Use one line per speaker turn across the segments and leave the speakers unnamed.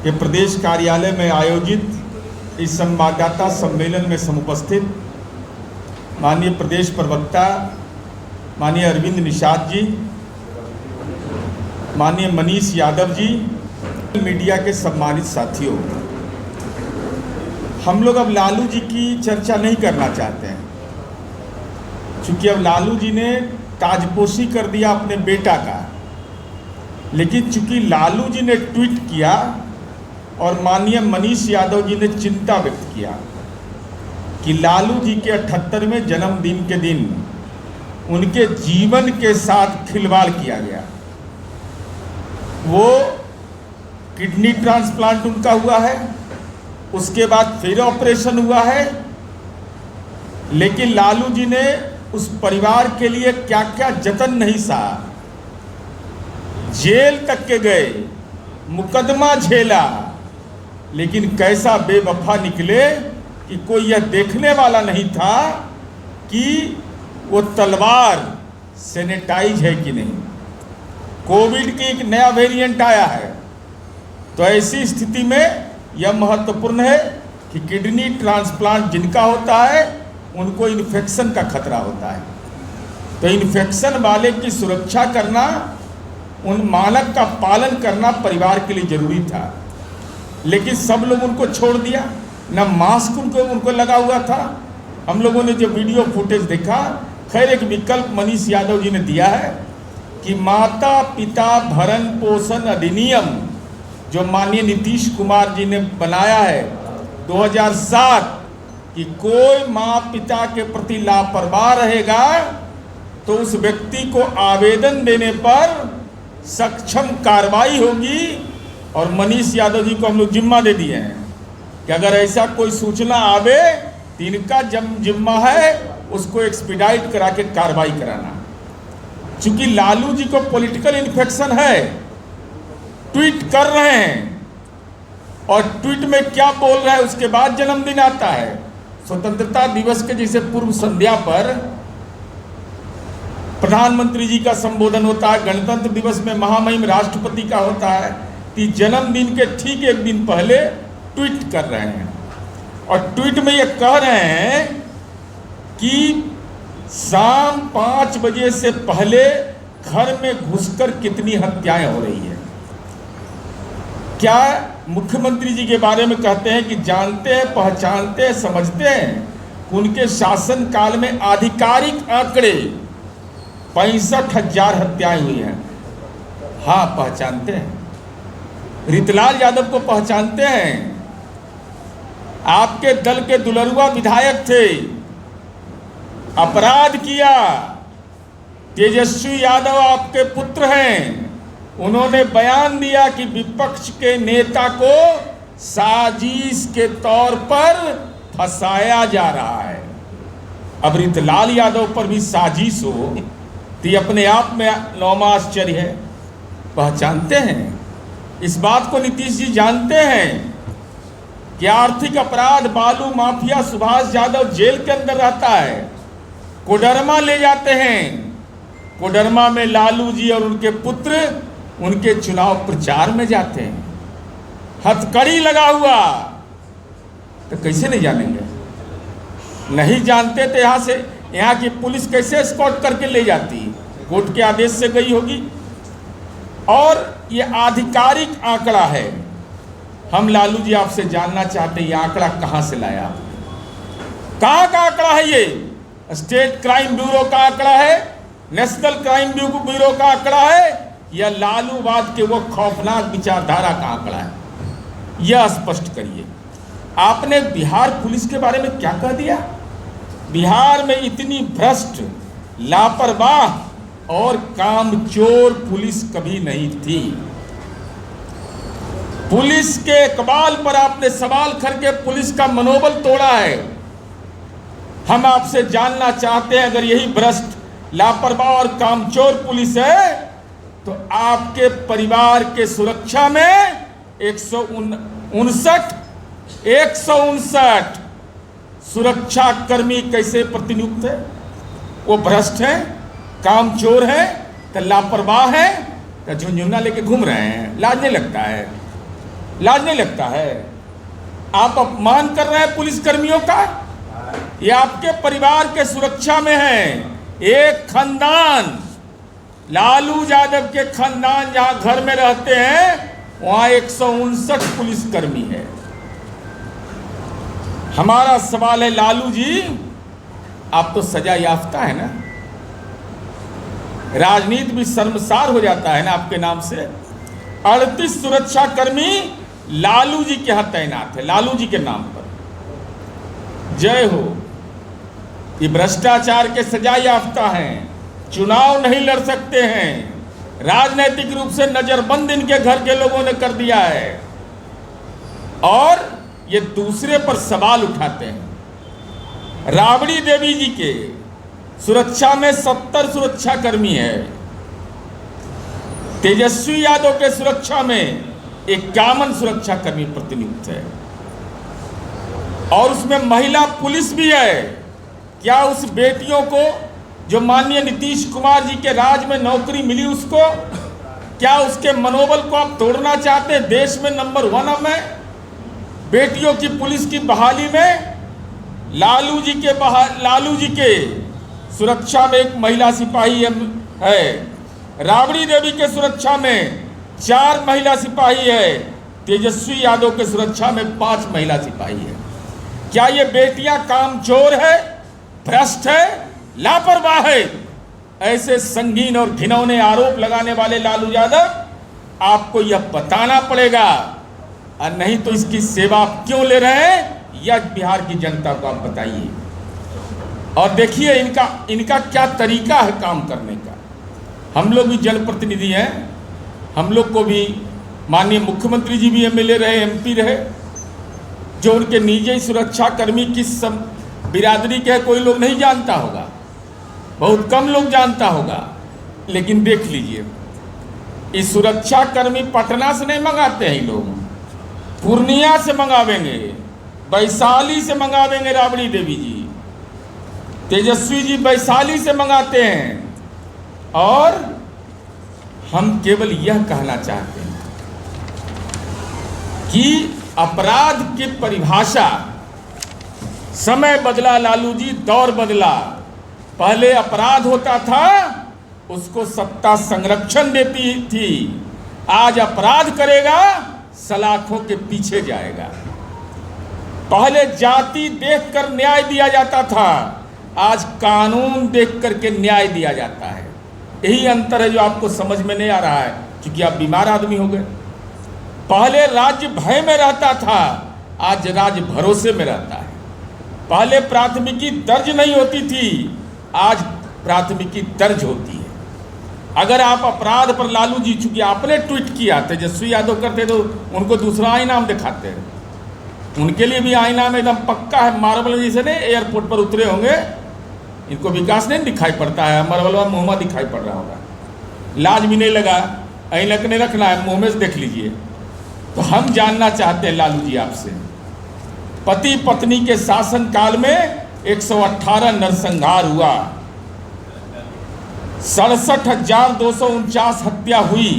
के प्रदेश कार्यालय में आयोजित इस संवाददाता सम्मेलन में समुपस्थित माननीय प्रदेश प्रवक्ता माननीय अरविंद निषाद जी, माननीय मनीष यादव जी, मीडिया के सम्मानित साथियों, हम लोग अब लालू जी की चर्चा नहीं करना चाहते हैं, क्योंकि अब लालू जी ने ताजपोशी कर दिया अपने बेटा का। लेकिन चूंकि लालू जी ने ट्वीट किया और माननीय मनीष यादव जी ने चिंता व्यक्त किया कि लालू जी के 78वें जन्मदिन के दिन उनके जीवन के साथ खिलवाड़ किया गया। वो किडनी ट्रांसप्लांट उनका हुआ है, उसके बाद फिर ऑपरेशन हुआ है, लेकिन लालू जी ने उस परिवार के लिए क्या क्या जतन नहीं सहा, जेल तक के गए, मुकदमा झेला, लेकिन कैसा बेवफा निकले कि कोई यह देखने वाला नहीं था कि वो तलवार सैनिटाइज है कि नहीं। कोविड की एक नया वेरिएंट आया है, तो ऐसी स्थिति में यह महत्वपूर्ण है कि किडनी ट्रांसप्लांट जिनका होता है उनको इन्फेक्शन का खतरा होता है, तो इन्फेक्शन वाले की सुरक्षा करना, उन मानक का पालन करना परिवार के लिए जरूरी था। लेकिन सब लोग उनको छोड़ दिया, न मास्क उनको लगा हुआ था। हम लोगों ने जो वीडियो फुटेज देखा, खैर एक विकल्प मनीष यादव जी ने दिया है कि माता पिता भरण पोषण अधिनियम जो माननीय नीतीश कुमार जी ने बनाया है 2007 कि कोई माँ पिता के प्रति लापरवाह रहेगा तो उस व्यक्ति को आवेदन देने पर सक्षम कार्रवाई होगी। और मनीष यादव जी को हम लोग जिम्मा दे दिए हैं कि अगर ऐसा कोई सूचना आवे तो इनका जिम्मा है उसको एक्सपीडाइट करा के कार्रवाई कराना। चूंकि लालू जी को पॉलिटिकल इन्फेक्शन है, ट्वीट कर रहे हैं और ट्वीट में क्या बोल रहे हैं उसके बाद जन्मदिन आता है। स्वतंत्रता दिवस के जैसे पूर्व संध्या पर प्रधानमंत्री जी का संबोधन होता है, गणतंत्र दिवस में महामहिम राष्ट्रपति का होता है, कि जन्मदिन के ठीक एक दिन पहले ट्वीट कर रहे हैं और ट्वीट में ये कह रहे हैं कि शाम 5 बजे से पहले घर में घुसकर कितनी हत्याएं हो रही है। क्या मुख्यमंत्री जी के बारे में कहते हैं कि जानते हैं, पहचानते हैं, समझते हैं कि उनके शासनकाल में आधिकारिक आंकड़े 65,000 हत्याएं हुई हैं। हाँ, पहचानते हैं। रीतलाल यादव को पहचानते हैं, आपके दल के दुलरुआ विधायक थे, अपराध किया। तेजस्वी यादव आपके पुत्र हैं, उन्होंने बयान दिया कि विपक्ष के नेता को साजिश के तौर पर फंसाया जा रहा है। अब रीतलाल यादव पर भी साजिश हो तो ये अपने आप में नौमा आश्चर्य है। पहचानते हैं, इस बात को नीतीश जी जानते हैं कि आर्थिक अपराध बालू माफिया सुभाष यादव जेल के अंदर रहता है, कोडरमा ले जाते हैं, कोडरमा में लालू जी और उनके पुत्र उनके चुनाव प्रचार में जाते हैं, हथकड़ी लगा हुआ, तो कैसे नहीं जानेंगे? नहीं जानते तो यहाँ की पुलिस कैसे एस्कॉर्ट करके ले जाती? कोर्ट के आदेश से गई होगी। और ये आधिकारिक आंकड़ा है। हम लालू जी आपसे जानना चाहते हैं, ये आंकड़ा कहां से लाया? कहां का आंकड़ा है ये? स्टेट क्राइम ब्यूरो का आंकड़ा है, नेशनल क्राइम ब्यूरो का आंकड़ा है, या लालूवाद के वो खौफनाक विचारधारा का आंकड़ा है? यह स्पष्ट करिए। आपने बिहार पुलिस के बारे में क्या कह दिया? बिहार में इतनी भ्रष्ट, लापरवाह और कामचोर पुलिस कभी नहीं थी। पुलिस के इकबाल पर आपने सवाल करके पुलिस का मनोबल तोड़ा है। हम आपसे जानना चाहते हैं, अगर यही भ्रष्ट, लापरवाह और कामचोर पुलिस है तो आपके परिवार के सुरक्षा में 159 सुरक्षा कर्मी कैसे प्रतिनियुक्त है? वो भ्रष्ट हैं, कामचोर हैं, तो लापरवाह हैं, तो झुंझुना लेके घूम रहे हैं, लाज नहीं लगता है? लाज नहीं लगता है? आप अपमान कर रहे हैं पुलिस कर्मियों का। ये आपके परिवार के सुरक्षा में है। एक खानदान, लालू यादव के खानदान जहां घर में रहते हैं वहां 159 पुलिसकर्मी है। हमारा सवाल है, लालू जी आप तो सजा याफ्ता है ना, राजनीति भी शर्मसार हो जाता है ना आपके नाम से। 38 सुरक्षाकर्मी लालू जी के यहां तैनात है, लालू जी के नाम पर। जय हो। ये भ्रष्टाचार के सजा याफ्ता हैं, चुनाव नहीं लड़ सकते हैं, राजनीतिक रूप से नजरबंद इनके घर के लोगों ने कर दिया है और ये दूसरे पर सवाल उठाते हैं। राबड़ी देवी जी के सुरक्षा में 70 सुरक्षाकर्मी है, तेजस्वी यादव के सुरक्षा में 51 सुरक्षाकर्मी प्रतिनियुक्त है और उसमें महिला पुलिस भी है। क्या उस बेटियों को जो माननीय नीतीश कुमार जी के राज में नौकरी मिली उसको, क्या उसके मनोबल को आप तोड़ना चाहते हैं? देश में नंबर 1 में बेटियों की पुलिस की बहाली में लालू जी के सुरक्षा में एक महिला सिपाही है, राबड़ी देवी के सुरक्षा में 4 महिला सिपाही है, तेजस्वी यादव के सुरक्षा में 5 महिला सिपाही है। क्या ये बेटियां कामचोर है, भ्रष्ट है, लापरवाह है? ऐसे संगीन और घिनौने आरोप लगाने वाले लालू यादव आपको यह बताना पड़ेगा, और नहीं तो इसकी सेवा आप क्यों ले रहे हैं यह बिहार की जनता को आप बताइए। और देखिए इनका क्या तरीका है काम करने का। हम लोग भी जनप्रतिनिधि हैं, हम लोग को भी माननीय मुख्यमंत्री जी भी एमएलए रहे, एमपी रहे, जो उनके निजी सुरक्षाकर्मी किस बिरादरी के कोई लोग नहीं जानता होगा, बहुत कम लोग जानता होगा। लेकिन देख लीजिए, इस सुरक्षाकर्मी पटना से नहीं मंगाते हैं लोग, पूर्णिया से मंगावेंगे, वैशाली से मंगावेंगे। राबड़ी देवी जी, तेजस्वी जी वैशाली से मंगाते हैं। और हम केवल यह कहना चाहते हैं कि अपराध की परिभाषा, समय बदला लालू जी, दौर बदला। पहले अपराध होता था उसको सत्ता संरक्षण देती थी, आज अपराध करेगा सलाखों के पीछे जाएगा। पहले जाति देखकर न्याय दिया जाता था, आज कानून देख करके न्याय दिया जाता है। यही अंतर है जो आपको समझ में नहीं आ रहा है, क्योंकि आप बीमार आदमी हो गए। पहले राज्य भय में रहता था, आज राज्य भरोसे में रहता है। पहले प्राथमिकी दर्ज नहीं होती थी, आज प्राथमिकी दर्ज होती है। अगर आप अपराध पर, लालू जी चूंकि आपने ट्वीट किया, तेजस्वी यादव करते तो उनको दूसरा आईनाम दिखाते हैं, उनके लिए भी आईनाम एकदम पक्का है, मार्बल जैसे नहीं एयरपोर्ट पर उतरे होंगे, इनको विकास नहीं दिखाई पड़ता है, मार्बल मुँह दिखाई पड़ रहा होगा, लाज भी नहीं लगा, ऐनक नहीं रखना है, मुँह में से देख लीजिए। तो हम जानना चाहते हैं लालू जी आपसे, पति पत्नी के शासन काल में 118 नरसंहार हुआ, 67,249 हत्या हुई,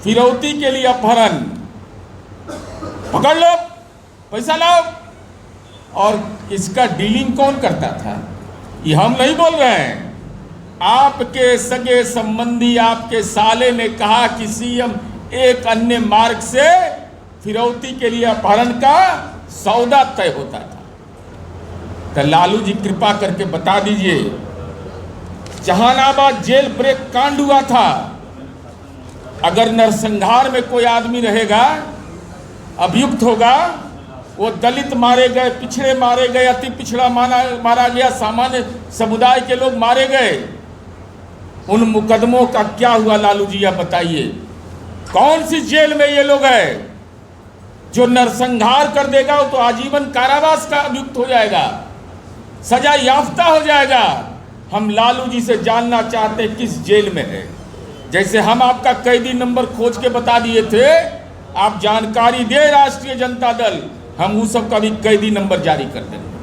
फिरौती के लिए अपहरण, पकड़ लो, पैसा लाओ। और इसका डीलिंग कौन करता था? ये हम नहीं बोल रहे हैं, आपके सगे संबंधी, आपके साले ने कहा कि सीएम एक अन्य मार्ग से फिरौती के लिए अपहरण का सौदा तय होता था। तो लालू जी कृपा करके बता दीजिए, जहानाबाद जेल ब्रेक कांड हुआ था, अगर नरसंहार में कोई आदमी रहेगा, अभियुक्त होगा, वो दलित मारे गए, पिछड़े मारे गए, अति पिछड़ा मारा गया, सामान्य समुदाय के लोग मारे गए, उन मुकदमों का क्या हुआ लालू जी आप बताइए। कौन सी जेल में ये लोग हैं? जो नरसंहार कर देगा वो तो आजीवन कारावास का अभियुक्त हो जाएगा, सजा याफ्ता हो जाएगा। हम लालू जी से जानना चाहते हैं किस जेल में है। जैसे हम आपका कैदी नंबर खोज के बता दिए थे, आप जानकारी दे राष्ट्रीय जनता दल, हम उस सब का भी कैदी नंबर जारी कर देंगे।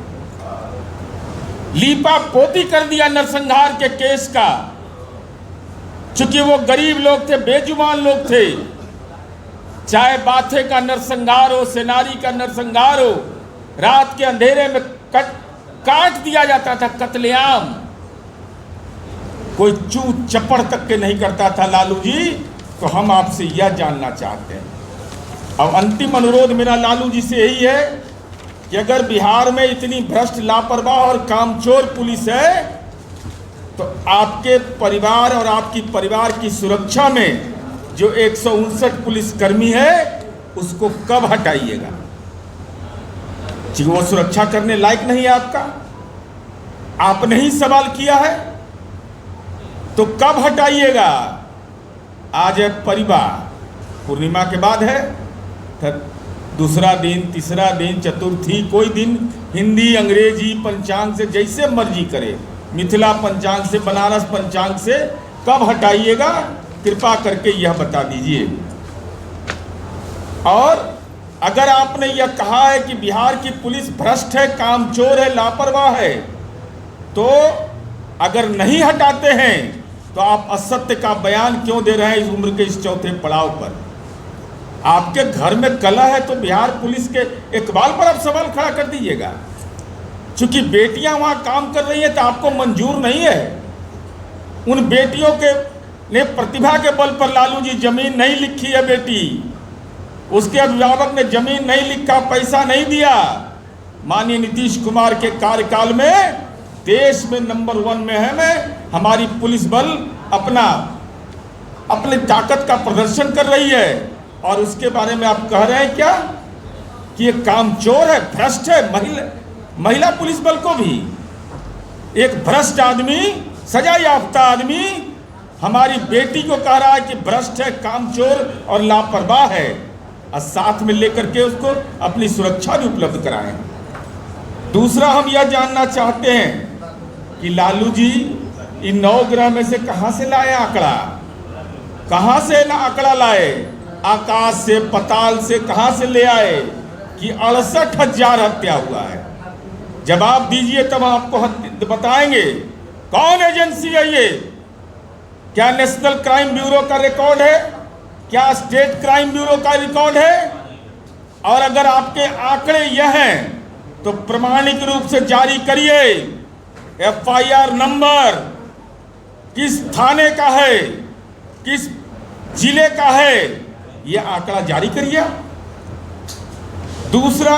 लीपा पोती कर दिया नरसंहार के केस का, चूंकि वो गरीब लोग थे, बेजुबान लोग थे, चाहे बाथे का नरसंहार हो, सेनारी का नरसंहार हो, रात के अंधेरे में काट दिया जाता था, कत्लेआम। कोई चू चपड़ तक के नहीं करता था लालू जी। तो हम आपसे यह जानना चाहते हैं, अब अंतिम अनुरोध मेरा लालू जी से यही है कि अगर बिहार में इतनी भ्रष्ट, लापरवाह और कामचोर पुलिस है, तो आपके परिवार और आपकी परिवार की सुरक्षा में जो 159 पुलिसकर्मी है उसको कब हटाइएगा? जी, वो सुरक्षा करने लायक नहीं है आपका, आपने ही सवाल किया है, तो कब हटाइएगा? आज है परिवार, पूर्णिमा के बाद है, दूसरा दिन, तीसरा दिन, चतुर्थी, कोई दिन हिंदी अंग्रेजी पंचांग से जैसे मर्जी करे, मिथिला पंचांग से, बनारस पंचांग से, कब हटाइएगा? कृपा करके यह बता दीजिए। और अगर आपने यह कहा है कि बिहार की पुलिस भ्रष्ट है, कामचोर है, लापरवाह है, तो अगर नहीं हटाते हैं तो आप असत्य का बयान क्यों दे रहे हैं इस उम्र के इस चौथे पड़ाव पर? आपके घर में कलह है तो बिहार पुलिस के इकबाल पर आप सवाल खड़ा कर दीजिएगा। चूंकि बेटियां वहां काम कर रही हैं तो आपको मंजूर नहीं है। उन बेटियों के ने प्रतिभा के बल पर लालू जी जमीन नहीं लिखी है बेटी, उसके अभिभावक ने जमीन नहीं लिखा, पैसा नहीं दिया। माननीय नीतीश कुमार के कार्यकाल में देश में नंबर 1 में है मैं, हमारी पुलिस बल अपनी ताकत का प्रदर्शन कर रही है, और उसके बारे में आप कह रहे हैं क्या कि ये कामचोर है, भ्रष्ट है? महिला पुलिस बल को भी एक भ्रष्ट आदमी, सजा याफ्ता आदमी हमारी बेटी को कह रहा है कि भ्रष्ट है, कामचोर और लापरवाह है, और साथ में लेकर के उसको अपनी सुरक्षा भी उपलब्ध कराएं। दूसरा, हम यह जानना चाहते हैं कि लालू जी इन 9 ग्रह में से कहां से लाए आंकड़ा? कहां से आंकड़ा लाए? आकाश से, पताल से, कहां से ले आए कि 68,000 हत्या हुआ है? जवाब दीजिए, तब आपको बताएंगे कौन एजेंसी है ये। क्या नेशनल क्राइम ब्यूरो का रिकॉर्ड है? क्या स्टेट क्राइम ब्यूरो का रिकॉर्ड है? और अगर आपके आंकड़े यह हैं तो प्रमाणिक रूप से जारी करिए। FIR नंबर किस थाने का है, किस जिले का है, यह आंकड़ा जारी करिए। दूसरा,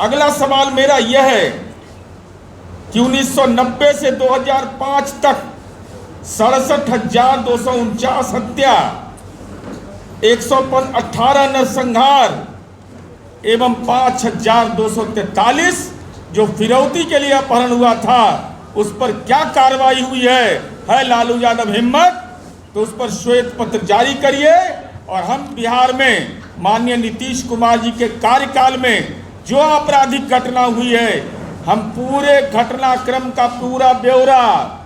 अगला सवाल मेरा यह है कि 1990 से 2005 तक 67,249 हत्या, 118 नरसंहार एवं 5,243 जो फिरौती के लिए अपहरण हुआ था, उस पर क्या कार्रवाई हुई है लालू यादव हिम्मत तो उस पर श्वेत पत्र जारी करिए। और हम बिहार में माननीय नीतीश कुमार जी के कार्यकाल में जो आपराधिक घटना हुई है, हम पूरे घटनाक्रम का पूरा ब्यौरा,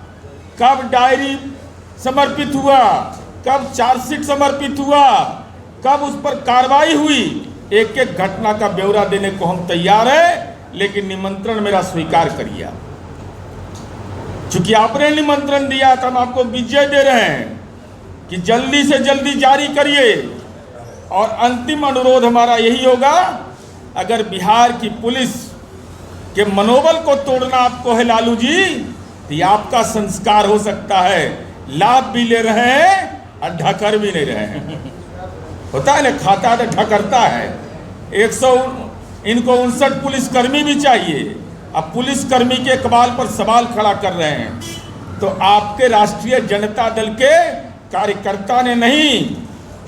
कब डायरी समर्पित हुआ, कब चार्जशीट समर्पित हुआ, कब उस पर कार्रवाई हुई, एक एक घटना का ब्यौरा देने को हम तैयार हैं। लेकिन निमंत्रण मेरा स्वीकार करिए। चूंकि आपने निमंत्रण दिया तो हम आपको विजय दे रहे हैं कि जल्दी से जल्दी जारी करिए। और अंतिम अनुरोध हमारा यही होगा, अगर बिहार की पुलिस के मनोबल को तोड़ना आपको है लालू जी, तो आपका संस्कार हो सकता है, लाभ भी ले रहे हैं और ढकर भी नहीं रहे हैं। होता है ना, खाता है तो ढकरता है। 159 पुलिसकर्मी भी चाहिए। अब पुलिसकर्मी के इकबाल पर सवाल खड़ा कर रहे हैं तो आपके राष्ट्रीय जनता दल के कार्यकर्ता ने नहीं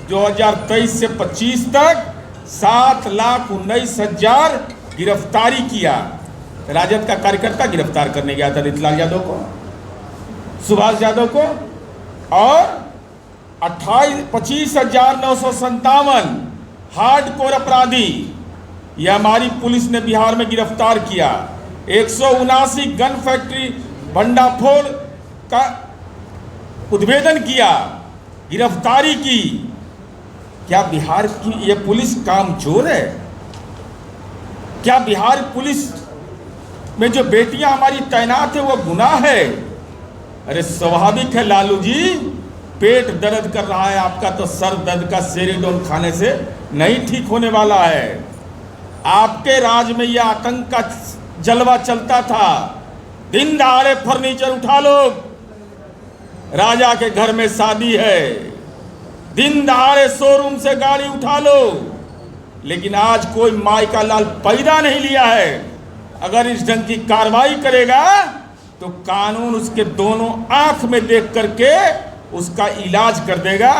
2023 से 25 तक 7,19,000 गिरफ्तारी किया। राजद का कार्यकर्ता गिरफ्तार करने गया था रितलाल यादव को, सुभाष यादव को, और 25,957 हार्डकोर अपराधी यह हमारी पुलिस ने बिहार में गिरफ्तार किया। 179 गन फैक्ट्री भंडाफोड़ का उद्भेदन किया, गिरफ्तारी की। क्या बिहार की यह पुलिस कामचोर है? क्या बिहार पुलिस में जो बेटियां हमारी तैनात है वो गुनाह है? अरे स्वाभाविक है लालू जी पेट दर्द कर रहा है आपका, तो सर दर्द का सेरिडोन खाने से नहीं ठीक होने वाला है। आपके राज में यह आतंक का जलवा चलता था, दिन दहाड़े फर्नीचर उठा लो, राजा के घर में शादी है, दिन दहाड़े शोरूम से गाड़ी उठा लो। लेकिन आज कोई माई का लाल पैदा नहीं लिया है, अगर इस ढंग की कार्रवाई करेगा तो कानून उसके दोनों आंख में देख करके उसका इलाज कर देगा।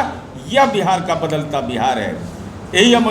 यह बिहार का बदलता बिहार है। यही हम